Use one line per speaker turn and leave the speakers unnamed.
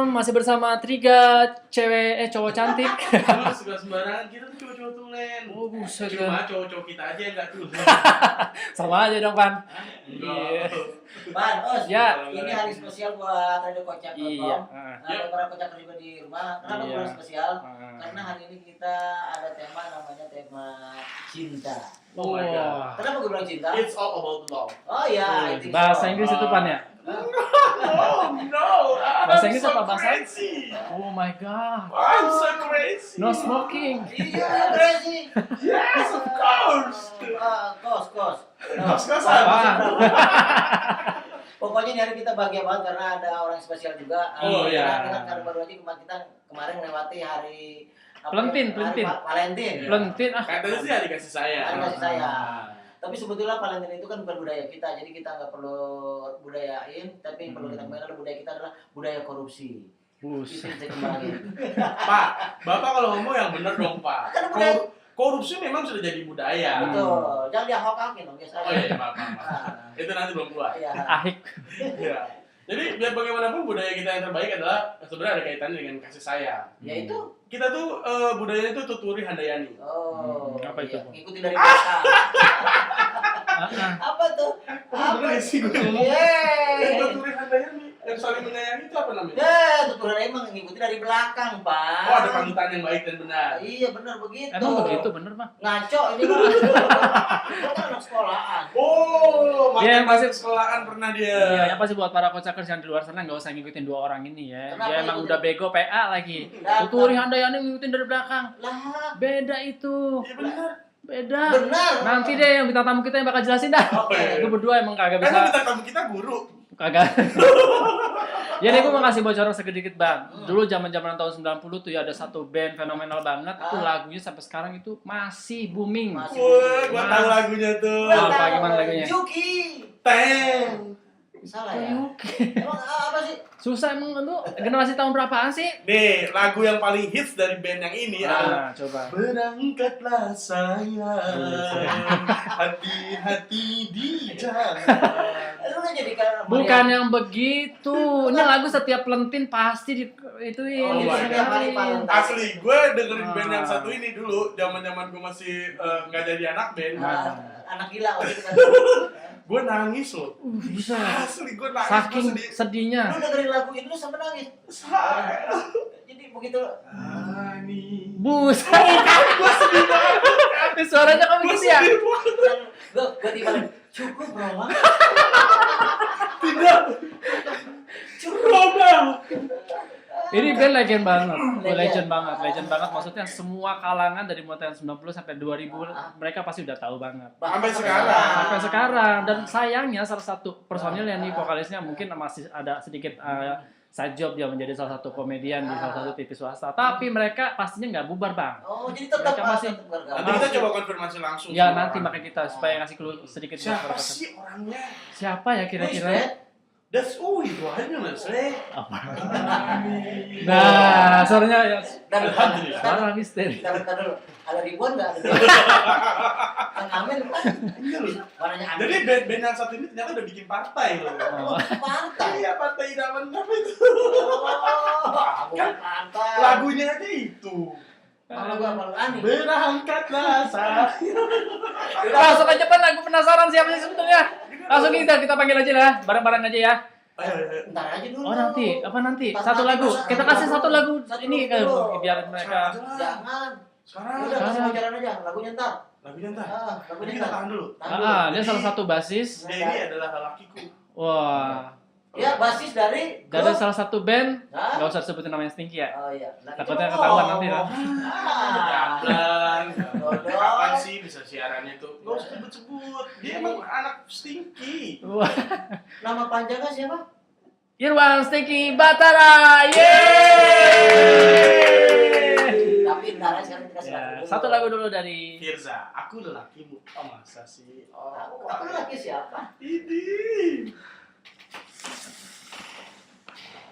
Masih bersama tiga cowok cantik.
Cuma suka sembarangan, kita tuh cowok-cowok tulen.
Oh, buset.
Cuma cowok-cowok kita aja yang gak tulen.
Sama aja dong, Pan.
Iya.
Pan, Os,
Ya.
ini hari spesial buat Radio Kocak.
Iya.
Ada para kocak juga di rumah. Kenapa
Iya.
bulan spesial?
Ah.
Karena hari ini kita ada tema namanya tema cinta.
Oh my god.
Kenapa gue bilang cinta?
It's all about love.
Oh ya, I think so.
Bahasa Inggris itu, Pan ya?
Oh no.
Bahasa
I'm
Inggris
so
apa bahasa?
crazy.
Oh my god.
I'm so crazy.
No smoking.
Iya, crazy.
Yes, of course.
Kos.
Kos-kosan.
Apaan?
Pokoknya di hari kita bahagia banget karena ada orang spesial juga.
Oh, iya.
Karena baru aja kita kemarin melewati hari
Pelentin. Pelentin ah.
Katanya sih hari kasih sayang.
Hari kasih sayang. Tapi sebetulnya Valentine itu kan bukan budaya kita, jadi kita nggak perlu budayain, tapi perlu kita kembali adalah budaya kita adalah budaya korupsi. Itu
Buset.
yang saya kembangin.
Pak, Bapak kalau ngomong yang benar dong, Pak.
Kan budaya.
Korupsi memang sudah jadi budaya.
Betul, jangan diahok-ahokin dong biasa.
Oh iya, maaf.
Nah,
Itu nanti belum keluar.
iya.
Ahik.
Iya. Jadi biar bagaimanapun budaya kita yang terbaik adalah sebenarnya ada kaitannya dengan kasih sayang.
Ya itu.
Kita tuh budayanya tuh tuturi handayani.
Oh,
Apa itu?
iya. Ikutin dari belakang.
Ah.
Apa tuh? Apa?
Bener sih gue ngomong.
Yeay.
Tuturi handayani yang saling menyayangi itu apa namanya?
Ya, tuturan emang ngikutin dari belakang, Pak.
Oh, ada panutan yang baik dan benar.
Iya, benar begitu.
Emang begitu bener, Bang?
Ngaco ini mah. Gua kan anak sekolahan.
Oh,
Dia yang
masih
masih-
sekolahan pernah dia.
Iya, yang pasti buat para kocakers yang di luar sana nggak usah ngikutin dua orang ini ya.
Kenapa
Dia emang
ikutin?
udah bego PA lagi.
Datang.
Tuturi Handayani ngikutin dari belakang.
Lah,
Beda itu.
Iya benar.
Beda.
benar.
Nanti deh yang bintang tamu kita yang bakal jelasin dah.
Oke.
Itu berdua emang kagak
Kan
bisa.
kita tamu kita guru.
Kagak. Jadi gue mau ngasih bocoran sedikit, Bang. Dulu zaman-zaman tahun 90 tuh ya ada satu band fenomenal banget. Itu lagunya sampai sekarang itu masih booming.
Masih.
Wah, gua tahu lagunya tuh.
Apa, gimana lagunya?
Juki.
Teng.
Salah ya? Emang apa sih?
Susah emang lu generasi tahun berapaan sih?
Nih, lagu yang paling hits dari band yang ini adalah
Coba.
Berangkatlah sayang, hati-hati di jalan.
Lu nggak jadi kan?
Bukan yang begitu. Ini lagu setiap pelentin pasti di ituin.
Oh,
my
setiap hari
didengerin.
Valentine.
Asli, gue dengerin band yang satu ini dulu, zaman-zaman gue masih nggak jadi anak band.
Anak gila waktu itu kan.
Gue nangis loh.
Bisa.
Asli, gue nangis.
Saking
Gua sedih.
sedihnya.
Lu dengerin lagu ini lu sampai nangis. Jadi begitu.
Ani.
Buset. Gua sedih banget. Suaranya kok begitu ya?
Gua tiba cukup bro.
Tidak.
Cukup.
Coba.
Ini band legend banget. Legend banget. Maksudnya semua kalangan dari mulai tahun 90 sampai 2000 mereka pasti udah tahu banget.
Sampai sekarang.
Sampai sekarang. Dan sayangnya salah satu personil yang nih vokalisnya mungkin masih ada sedikit side job dia menjadi salah satu komedian di salah satu TV swasta. Tapi mereka pastinya nggak bubar, Bang.
Oh, jadi tetap
Mereka masih-
tetap bergabung.
Nanti kita coba konfirmasi langsung.
Ya
sama
nanti
orang.
makanya kita supaya ngasih clue sedikit buat
Siapa
para
sih orangnya?
Siapa ya kira-kira?
That's itu aja mas.
Apa? Nah, suaranya ya
Alhamdulillah.
suara misteri.
Bentar dulu. Ada ribuan nggak? Yang Amin kan? Warnanya Amin.
Jadi band yang satu ini ternyata udah bikin partai loh.
Oh.
Pantai.
Iya, partai idaman apa itu?
Oh, bukan pantai.
Lagunya aja itu.
Lagu apa? Ani.
Berangkatlah sayang.
Langsung aja Pan, aku penasaran siapa sih sebetulnya. Langsung kita panggil aja lah, bareng-bareng aja ya.
Ayo.
Ntar aja dulu.
Oh nanti, apa nanti?
Ntar
Satu
nanti,
lagu.
Mas.
Kita kasih satu lagu
Satu
ini
dulu.
biar mereka.
Jangan.
Sekarang.
Udah kasih bocoran aja. Lagunya ntar.
Lagunya entah.
Lagunya
Jadi kita
ntar.
tahan dulu.
Tahan dulu.
Dia salah satu basis.
Dia ini adalah lakiku.
Wah,
Ya, basis dari
dari salah satu band.
Hah?
Nggak usah sebutin namanya Stinky ya.
Oh iya. Nah,
Takutnya
itu
ketahuan
mau.
nanti kan.
Ah.
Jablang. Kapan sih bisa siarannya tuh? Gak usah sebut-sebut. Dia emang anak stinky.
Wah,
Nama panjangnya siapa?
Irwan Stinky Batara. Yeay.
Tapi ntar aja sekarang kita kasih
Ya,
lagu dulu.
satu lagu dulu dari
Firza, aku lelakimu. Oh masa sih? Oh,
Aku lagi siapa?
ini.